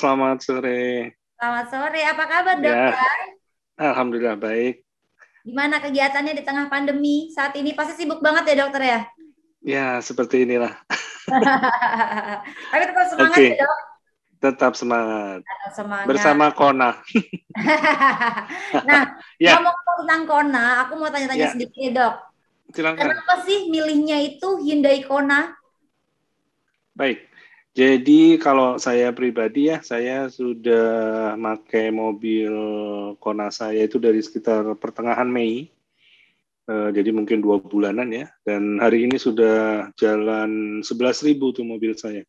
selamat sore. Selamat sore, apa kabar Ya, dokter? alhamdulillah baik. Gimana kegiatannya di tengah pandemi saat ini? Pasti sibuk banget ya dokter ya? Ya, seperti inilah. Tapi tetap semangat ya Oke, dok? tetap semangat. Tetap semangat. Bersama Kona. Nah, Ya, ngomong tentang Kona, aku mau tanya-tanya ya, sedikit ya dok. silakan. Kenapa sih milihnya itu Hyundai Kona? Baik. Jadi kalau saya pribadi ya, saya sudah pakai mobil Kona saya itu dari sekitar pertengahan Mei. Jadi mungkin 2 bulanan ya. Dan hari ini sudah jalan 11.000 tuh mobil saya.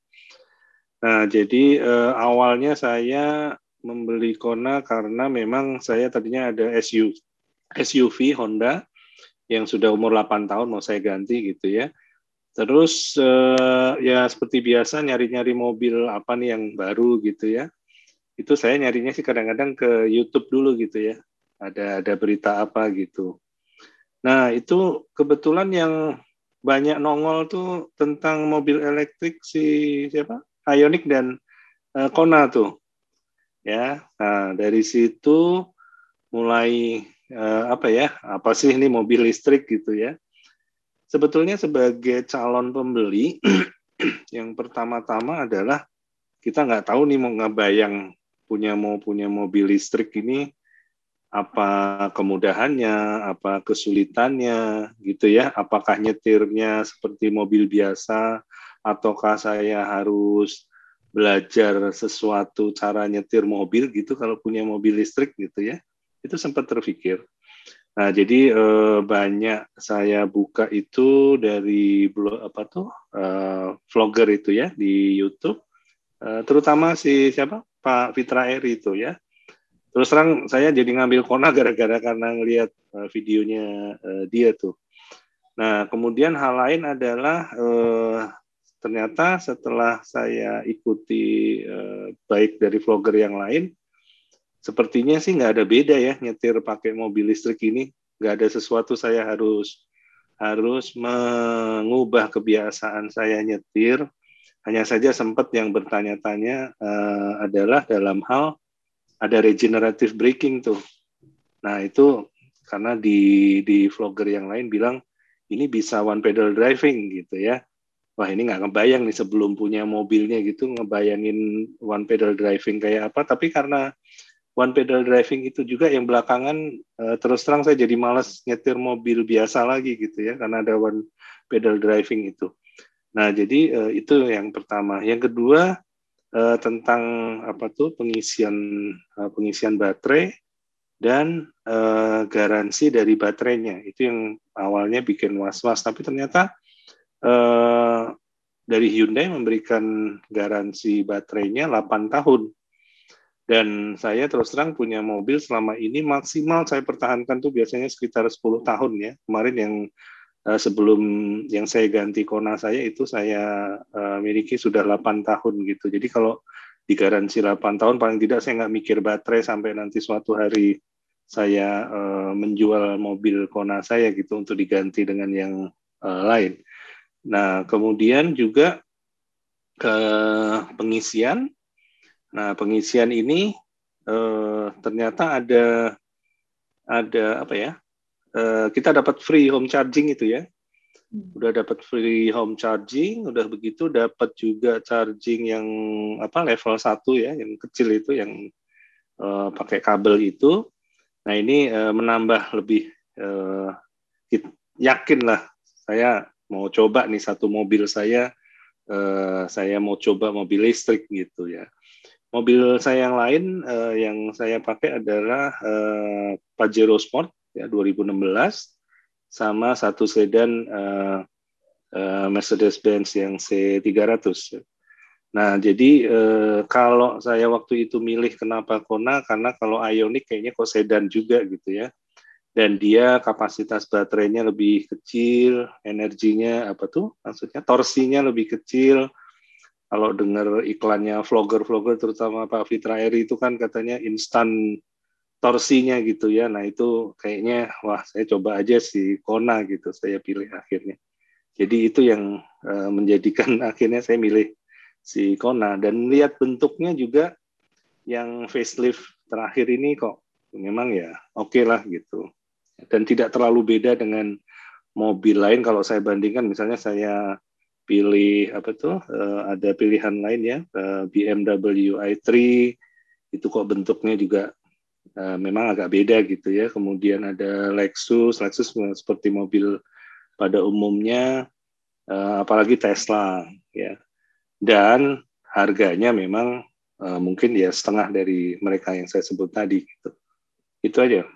Nah, jadi awalnya saya membeli Kona karena memang saya tadinya ada SUV Honda yang sudah umur 8 tahun mau saya ganti gitu ya. Terus ya seperti biasa nyari-nyari mobil apa nih yang baru gitu ya. Itu saya nyarinya sih kadang-kadang ke YouTube dulu gitu ya. Ada berita apa gitu. Nah, itu kebetulan yang banyak nongol tuh tentang mobil elektrik si siapa? Ioniq dan Kona tuh ya. Nah, dari situ mulai apa ya? Apa sih ini mobil listrik gitu ya? Sebetulnya sebagai calon pembeli yang pertama-tama adalah kita nggak tahu nih mau ngebayang punya mobil listrik ini apa kemudahannya, apa kesulitannya gitu ya? Apakah nyetirnya seperti mobil biasa ataukah saya harus belajar sesuatu cara nyetir mobil gitu kalau punya mobil listrik gitu ya. Itu sempat terpikir. Nah, jadi banyak saya buka itu dari blog apa tuh vlogger itu ya di YouTube, terutama si siapa Pak Fitra Eri itu ya. Terus terang saya jadi ngambil Kona gara-gara karena ngelihat videonya dia tuh. Nah, kemudian hal lain adalah ternyata setelah saya ikuti baik dari vlogger yang lain, sepertinya sih nggak ada beda ya nyetir pakai mobil listrik ini. Nggak ada sesuatu saya harus mengubah kebiasaan saya nyetir. Hanya saja sempat yang bertanya-tanya adalah dalam hal ada regenerative braking tuh. Nah itu karena di vlogger yang lain bilang ini bisa one pedal driving gitu ya. Wah ini nggak ngebayang nih sebelum punya mobilnya gitu ngebayangin one pedal driving kayak apa. Tapi karena one pedal driving itu juga yang belakangan terus terang saya jadi malas nyetir mobil biasa lagi gitu ya karena ada one pedal driving itu. Nah jadi itu yang pertama. Yang kedua tentang apa tuh pengisian baterai dan garansi dari baterainya itu yang awalnya bikin was-was tapi ternyata eh, dari Hyundai memberikan garansi baterainya 8 tahun dan saya terus terang punya mobil selama ini maksimal saya pertahankan tuh biasanya sekitar 10 tahun ya kemarin yang sebelum yang saya ganti Kona saya itu saya miliki sudah 8 tahun gitu jadi kalau digaransi 8 tahun paling tidak saya nggak mikir baterai sampai nanti suatu hari saya menjual mobil Kona saya gitu untuk diganti dengan yang lain. Nah, kemudian juga ke pengisian. Nah, pengisian ini ternyata ada apa ya? Kita dapat free home charging itu ya. Udah dapat free home charging, udah begitu dapat juga charging yang apa level 1 ya, yang kecil itu yang pakai kabel itu. Nah, ini menambah lebih yakin lah saya mau coba nih satu mobil saya mau coba mobil listrik gitu ya. Mobil saya yang lain yang saya pakai adalah Pajero Sport ya 2016 sama satu sedan Mercedes-Benz yang C300. Nah, jadi kalau saya waktu itu milih kenapa Kona karena kalau Ioniq kayaknya kok sedan juga gitu ya. Dan dia kapasitas baterainya lebih kecil, energinya apa tuh? Maksudnya torsinya lebih kecil. Kalau dengar iklannya vlogger-vlogger terutama Pak Fitra Eri itu kan katanya instan torsinya gitu ya. Nah, itu kayaknya wah saya coba aja si Kona gitu, saya pilih akhirnya. Jadi itu yang menjadikan akhirnya saya milih si Kona dan lihat bentuknya juga yang facelift terakhir ini kok memang ya oke lah gitu. Dan tidak terlalu beda dengan mobil lain. Kalau saya bandingkan, misalnya saya pilih apa tuh, ada pilihan lain ya, BMW i3 itu kok bentuknya juga memang agak beda gitu ya. Kemudian ada Lexus seperti mobil pada umumnya, apalagi Tesla ya. Dan harganya memang mungkin ya setengah dari mereka yang saya sebut tadi gitu. Itu aja.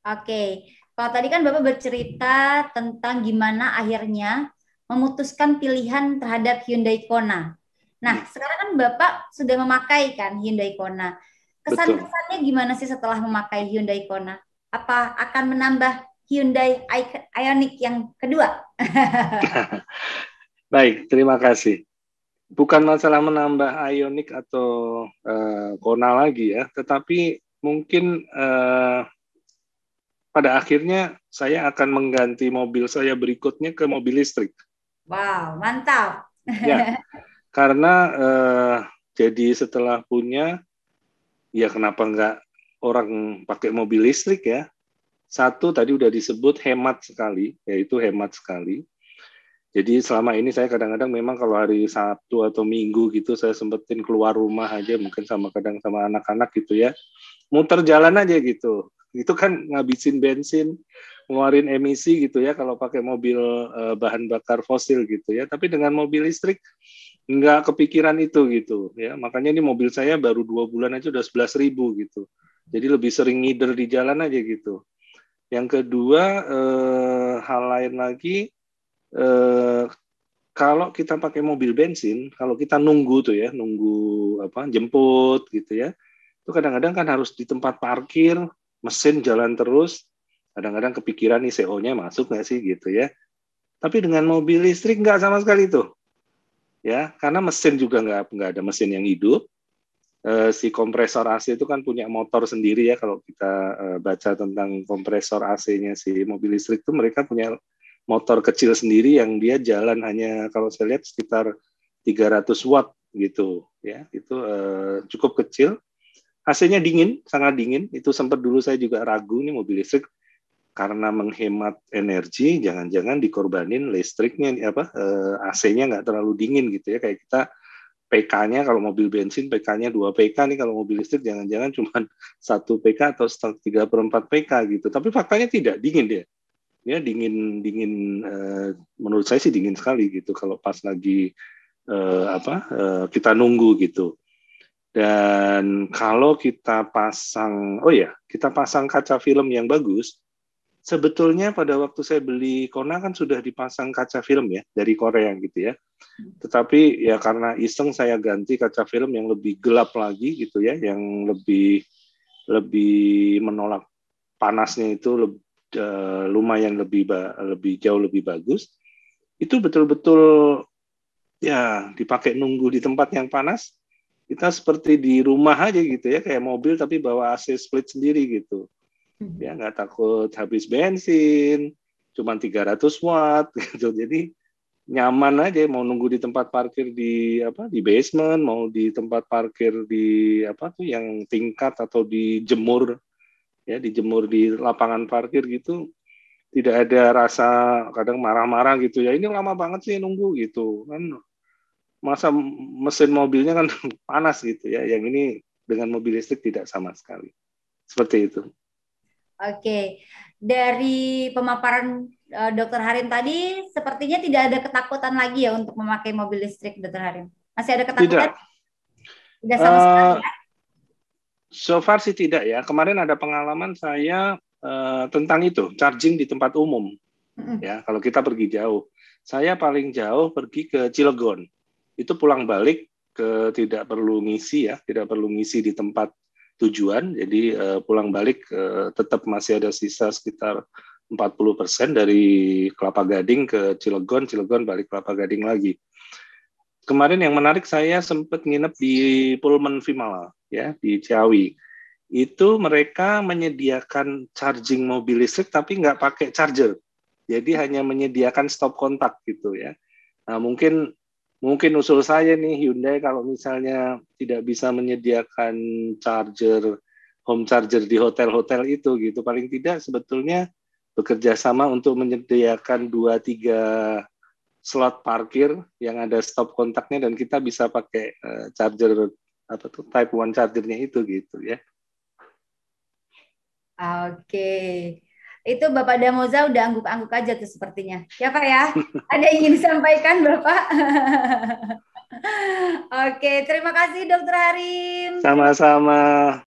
Oke, kalau tadi kan Bapak bercerita tentang gimana akhirnya memutuskan pilihan terhadap Hyundai Kona. Nah, sekarang kan Bapak sudah memakai kan Hyundai Kona. Betul. Kesan-kesannya gimana sih setelah memakai Hyundai Kona? Apa akan menambah Hyundai Ioniq yang kedua? Baik, terima kasih. Bukan masalah menambah Ioniq atau Kona lagi ya, tetapi mungkin pada akhirnya saya akan mengganti mobil saya berikutnya ke mobil listrik. Wow, mantap. Ya, karena jadi setelah punya, ya kenapa nggak orang pakai mobil listrik ya? Satu tadi udah disebut hemat sekali, yaitu hemat sekali. Jadi selama ini saya kadang-kadang memang kalau hari Sabtu atau Minggu gitu saya sempetin keluar rumah aja, mungkin kadang sama anak-anak gitu ya, muter jalan aja gitu. Itu kan ngabisin bensin, ngeluarin emisi gitu ya kalau pakai mobil bahan bakar fosil gitu ya. Tapi dengan mobil listrik nggak kepikiran itu gitu ya. Makanya ini mobil saya baru 2 bulan aja udah 11.000 gitu. Jadi lebih sering ngider di jalan aja gitu. Yang kedua, hal lain lagi, kalau kita pakai mobil bensin, kalau kita nunggu tuh ya, nunggu jemput gitu ya, itu kadang-kadang kan harus di tempat parkir, mesin jalan terus, kadang-kadang kepikiran nih CO-nya masuk nggak sih gitu ya. Tapi dengan mobil listrik nggak sama sekali tuh, ya, karena mesin juga nggak ada mesin yang hidup. Si kompresor AC itu kan punya motor sendiri ya, kalau kita baca tentang kompresor AC-nya si mobil listrik itu mereka punya motor kecil sendiri yang dia jalan hanya kalau saya lihat sekitar 300 watt gitu ya, itu cukup kecil. AC-nya dingin, sangat dingin. Itu sempat dulu saya juga ragu nih mobil listrik karena menghemat energi, jangan-jangan dikorbanin listriknya AC-nya nggak terlalu dingin gitu ya, kayak kita PK-nya kalau mobil bensin PK-nya 2 PK nih, kalau mobil listrik jangan-jangan cuma 1 PK atau 3/4 PK gitu. Tapi faktanya tidak, dingin dia. Ya dingin menurut saya sih dingin sekali gitu kalau pas lagi kita nunggu gitu. Dan kalau kita pasang kaca film yang bagus, sebetulnya pada waktu saya beli Kona kan sudah dipasang kaca film ya dari Korea gitu ya. Tetapi ya karena iseng saya ganti kaca film yang lebih gelap lagi gitu ya, yang lebih menolak panasnya itu lumayan lebih jauh lebih bagus. Itu betul-betul ya dipakai nunggu di tempat yang panas. Kita seperti di rumah aja gitu ya, kayak mobil tapi bawa AC split sendiri gitu. Ya nggak takut habis bensin, cuma 300 watt gitu. Jadi nyaman aja, mau nunggu di tempat parkir di basement, mau di tempat parkir di yang tingkat atau dijemur ya, dijemur di lapangan parkir gitu, tidak ada rasa kadang marah-marah gitu ya, ini lama banget sih nunggu gitu kan, masa mesin mobilnya kan panas gitu ya, yang ini dengan mobil listrik tidak sama sekali seperti itu. Oke, dari pemaparan Dokter Harim tadi, sepertinya tidak ada ketakutan lagi ya untuk memakai mobil listrik, Dokter Harim. Masih ada ketakutan? Tidak. Tidak sama sekali ya? So far sih tidak ya. Kemarin ada pengalaman saya tentang itu, charging di tempat umum. Ya, kalau kita pergi jauh. Saya paling jauh pergi ke Cilegon. Itu pulang balik tidak perlu ngisi ya, tidak perlu ngisi di tempat tujuan. Jadi pulang balik tetap masih ada sisa sekitar 40% dari Kelapa Gading ke Cilegon, Cilegon balik Kelapa Gading lagi. Kemarin yang menarik, saya sempat nginep di Pullman Vimala ya di Ciawi. Itu mereka menyediakan charging mobil listrik tapi nggak pakai charger. Jadi hanya menyediakan stop kontak gitu ya. Nah, mungkin mungkin usul saya nih, Hyundai kalau misalnya tidak bisa menyediakan charger, home charger di hotel-hotel itu gitu, paling tidak sebetulnya bekerja sama untuk menyediakan 2-3 slot parkir yang ada stop kontaknya dan kita bisa pakai charger apa tuh Type 1 chargernya itu gitu ya. Oke. Itu Bapak Damoza udah angguk-angguk aja tuh sepertinya. Ya Pak ya? Ada yang ingin disampaikan Bapak? Oke, terima kasih Dokter Harim. Terima Sama-sama.